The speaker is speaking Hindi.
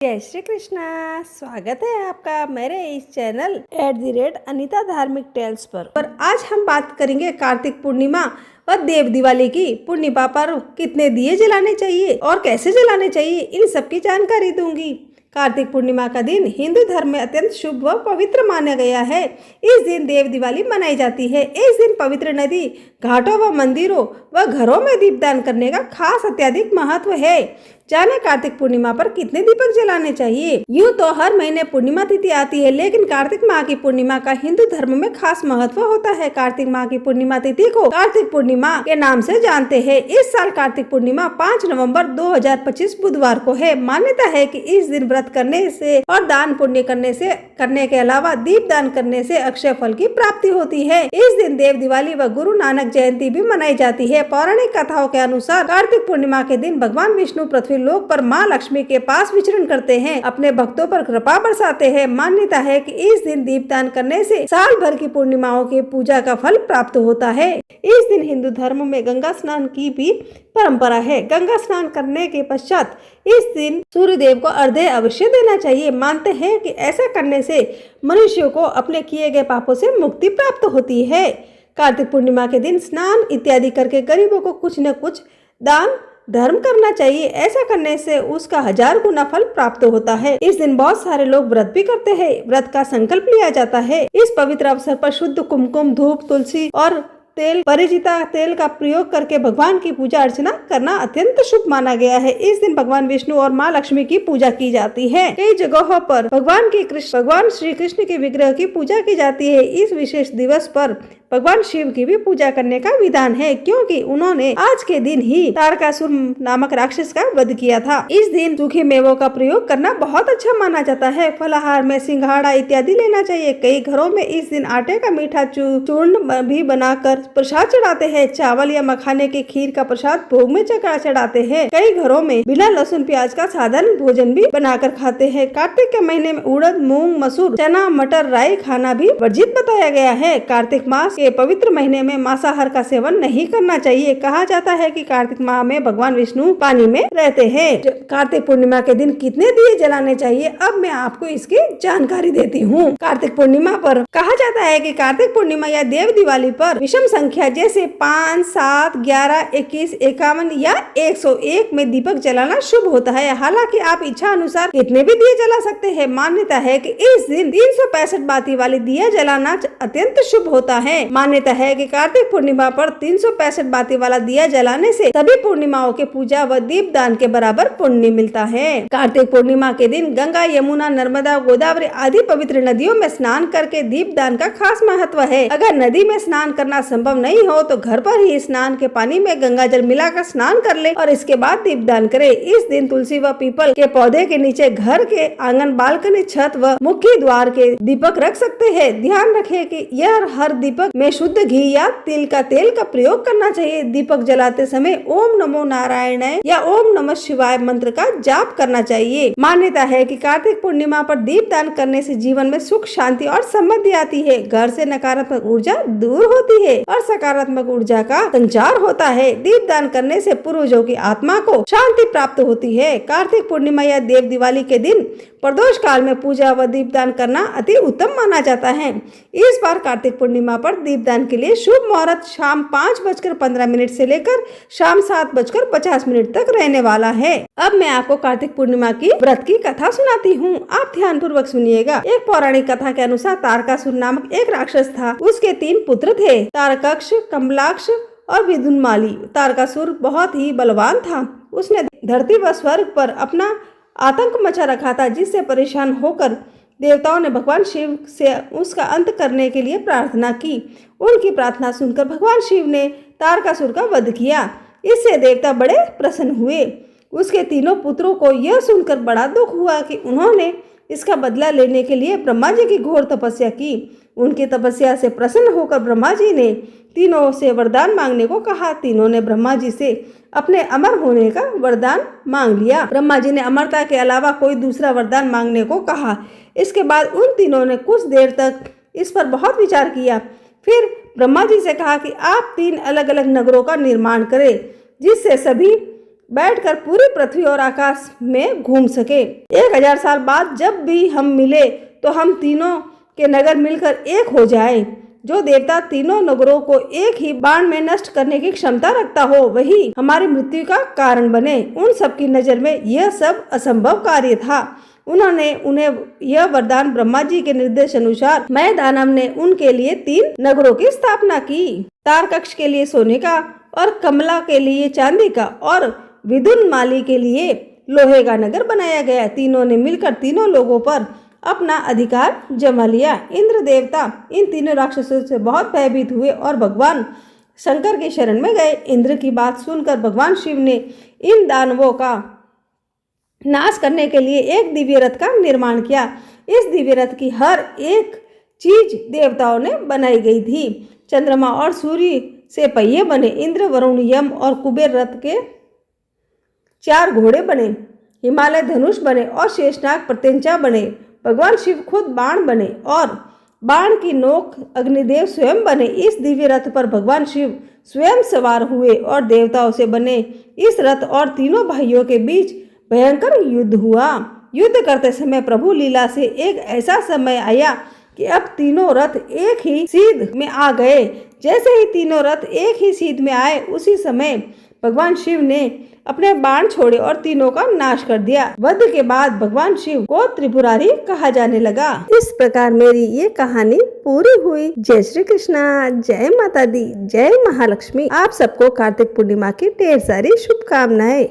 जय श्री कृष्णा। स्वागत है आपका मेरे इस चैनल @अनीता धार्मिक टेल्स पर आज हम बात करेंगे कार्तिक पूर्णिमा और देव दिवाली की। पूर्णिमा पर कितने दिए जलाने चाहिए और कैसे जलाने चाहिए, इन सब की जानकारी दूंगी। कार्तिक पूर्णिमा का दिन हिंदू धर्म में अत्यंत शुभ व पवित्र माना गया है। इस दिन देव दिवाली मनाई जाती है। इस दिन पवित्र नदी, घाटों व मंदिरों व घरों में दीपदान करने का खास अत्यधिक महत्व है। जाने कार्तिक पूर्णिमा पर कितने दीपक जलाने चाहिए। यूँ तो हर महीने पूर्णिमा तिथि आती है, लेकिन कार्तिक माह की पूर्णिमा का हिंदू धर्म में खास महत्व होता है। कार्तिक माह की पूर्णिमा तिथि को कार्तिक पूर्णिमा के नाम से जानते हैं। इस साल कार्तिक पूर्णिमा 5 नवंबर 2025 बुधवार को है। मान्यता है कि इस दिन व्रत करने से और दान पुण्य करने के अलावा दीप दान करने से अक्षय फल की प्राप्ति होती है। इस दिन देव दिवाली व गुरु नानक जयंती भी मनाई जाती है। पौराणिक कथाओं के अनुसार कार्तिक पूर्णिमा के दिन भगवान विष्णु पृथ्वी लोक पर माँ लक्ष्मी के पास विचरण करते हैं, अपने भक्तों पर कृपा बरसाते हैं। मान्यता है कि इस दिन दीपदान करने से साल भर की पूर्णिमाओं की पूजा का फल प्राप्त होता है। इस दिन हिंदू धर्म में गंगा स्नान की भी परंपरा है। गंगा स्नान करने के पश्चात इस दिन सूर्य देव को अर्घ्य अवश्य देना चाहिए। मानते हैं कि ऐसा करने से मनुष्य को अपने किए गए पापों से मुक्ति प्राप्त होती है। कार्तिक पूर्णिमा के दिन स्नान इत्यादि करके गरीबों को कुछ न कुछ दान धर्म करना चाहिए। ऐसा करने से उसका 1000 गुना फल प्राप्त होता है। इस दिन बहुत सारे लोग व्रत भी करते हैं। व्रत का संकल्प लिया जाता है। इस पवित्र अवसर पर शुद्ध कुमकुम, धूप, तुलसी और परिचिता तेल का प्रयोग करके भगवान की पूजा अर्चना करना अत्यंत शुभ माना गया है। इस दिन भगवान विष्णु और माँ लक्ष्मी की पूजा की जाती है। कई जगहों पर भगवान श्री कृष्ण के विग्रह की पूजा की जाती है। इस विशेष दिवस पर भगवान शिव की भी पूजा करने का विधान है, क्योंकि उन्होंने आज के दिन ही तारकासुर नामक राक्षस का वध किया था। इस दिन सूखे मेवों का प्रयोग करना बहुत अच्छा माना जाता है। फलाहार में सिंघाड़ा इत्यादि लेना चाहिए। कई घरों में इस दिन आटे का मीठा चूर्ण भी बनाकर प्रसाद चढ़ाते हैं। चावल या मखाने की खीर का प्रसाद भोग में चढ़ाते हैं। कई घरों में बिना लहसुन प्याज का साधारण भोजन भी बनाकर खाते हैं। कार्तिक के महीने में उड़द, मूंग, मसूर, चना, मटर, राई खाना भी वर्जित बताया गया है। कार्तिक मास के पवित्र महीने में मांसाहार का सेवन नहीं करना चाहिए। कहा जाता है कि कार्तिक माह में भगवान विष्णु पानी में रहते हैं। कार्तिक पूर्णिमा के दिन कितने दिए जलाने चाहिए, अब मैं आपको इसकी जानकारी देती हूँ। कार्तिक पूर्णिमा पर कहा जाता है कि कार्तिक पूर्णिमा या देव दिवाली पर विषम संख्या जैसे 5, 7, 11, 21, 51 या 101 में दीपक जलाना शुभ होता है। हालांकि आप इच्छा अनुसार कितने भी दिए जला सकते हैं। मान्यता है कि इस दिन 365 बाती वाली दिया जलाना अत्यंत शुभ होता है। मान्यता है कि कार्तिक पूर्णिमा पर 365 बाती वाला दिया जलाने से सभी पूर्णिमाओं के पूजा व दीप दान के बराबर पुण्य मिलता है। कार्तिक पूर्णिमा के दिन गंगा, यमुना, नर्मदा, गोदावरी आदि पवित्र नदियों में स्नान करके दीप दान का खास महत्व है। अगर नदी में स्नान करना संभव नहीं हो तो घर पर ही स्नान के पानी में गंगा जल मिलाकर स्नान कर ले और इसके बाद दीप दान करे। इस दिन तुलसी व पीपल के पौधे के नीचे घर के आंगन, बालकनी, छत व मुख्य द्वार के दीपक रख सकते हैं। ध्यान रखें कि यह हर दीपक में शुद्ध घी या तिल का तेल का प्रयोग करना चाहिए। दीपक जलाते समय ओम नमो नारायणाय या ओम नमः शिवाय मंत्र का जाप करना चाहिए। मान्यता है कि कार्तिक पूर्णिमा पर दीप दान करने से जीवन में सुख, शांति और समृद्धि आती है। घर से नकारात्मक ऊर्जा दूर होती है और सकारात्मक ऊर्जा का संचार होता है। दीप दान करने से पूर्वजों की आत्मा को शांति प्राप्त होती है। कार्तिक पूर्णिमा या देव दिवाली के दिन प्रदोष काल में पूजा व दीपदान करना अति उत्तम माना जाता है। इस बार कार्तिक पूर्णिमा पर दीपदान के लिए शुभ मुहूर्त शाम 5:15 से लेकर शाम 7:50 तक रहने वाला है। अब मैं आपको कार्तिक पूर्णिमा की व्रत की कथा सुनाती हूँ। आप ध्यान पूर्वक सुनिएगा। एक पौराणिक कथा के अनुसार तारकासुर नामक एक राक्षस था। उसके 3 पुत्र थे, तारकाक्ष, कमलाक्ष और विदुन्माली। तारकासुर बहुत ही बलवान था। उसने धरती व स्वर्ग पर अपना आतंक मचा रखा था, जिससे परेशान होकर देवताओं ने भगवान शिव से उसका अंत करने के लिए प्रार्थना की। उनकी प्रार्थना सुनकर भगवान शिव ने तारकासुर का वध किया। इससे देवता बड़े प्रसन्न हुए। उसके 3 पुत्रों को यह सुनकर बड़ा दुख हुआ कि उन्होंने इसका बदला लेने के लिए ब्रह्मा जी की घोर तपस्या की। उनकी तपस्या से प्रसन्न होकर ब्रह्मा जी ने तीनों से वरदान मांगने को कहा। तीनों ने ब्रह्मा जी से अपने अमर होने का वरदान मांग लिया। ब्रह्मा जी ने अमरता के अलावा कोई दूसरा वरदान मांगने को कहा। इसके बाद उन तीनों ने कुछ देर तक इस पर बहुत विचार किया। फिर ब्रह्मा जी से कहा कि आप 3 अलग अलग नगरों का निर्माण करें, जिससे सभी बैठकर पूरी पृथ्वी और आकाश में घूम सके। 1000 साल बाद जब भी हम मिले तो हम तीनों के नगर मिलकर एक हो जाए। जो देवता तीनों नगरों को एक ही बाण में नष्ट करने की क्षमता रखता हो वही हमारी मृत्यु का कारण बने। उन सबकी नजर में यह सब असंभव कार्य था। उन्होंने उन्हें यह वरदान ब्रह्मा जी के निर्देश अनुसार मैं दानव ने उनके लिए 3 नगरों की स्थापना की। तारकक्ष के लिए सोने का और कमला के लिए चांदी का और विदुन माली के लिए लोहे का नगर बनाया गया। तीनों ने मिलकर तीनों लोगों पर अपना अधिकार जमा लिया। इंद्र देवता इन तीनों राक्षसों से बहुत भयभीत हुए और भगवान शंकर की शरण में गए। इंद्र की बात सुनकर भगवान शिव ने इन दानवों का नाश करने के लिए एक दिव्य रथ का निर्माण किया। इस दिव्य रथ की हर एक चीज देवताओं ने बनाई गई थी। चंद्रमा और सूर्य से पहिए बने। इंद्र, वरुण, यम और कुबेर रथ के 4 घोड़े बने। हिमालय धनुष बने और शेषनाग प्रत्यंचा बने। भगवान शिव खुद बाण बने और बाण की नोक अग्निदेव स्वयं बने। इस दिव्य रथ पर भगवान शिव स्वयं सवार हुए और देवताओं से बने इस रथ और तीनों भाइयों के बीच भयंकर युद्ध हुआ। युद्ध करते समय प्रभु लीला से एक ऐसा समय आया कि अब तीनों रथ एक ही सीध में आ गए। जैसे ही तीनों रथ एक ही सीध में आए उसी समय भगवान शिव ने अपने बाण छोड़े और तीनों का नाश कर दिया। वध के बाद भगवान शिव को त्रिपुरारी कहा जाने लगा। इस प्रकार मेरी ये कहानी पूरी हुई। जय श्री कृष्णा, जय माता दी, जय महालक्ष्मी। आप सबको कार्तिक पूर्णिमा की ढेर सारी शुभकामनाएं।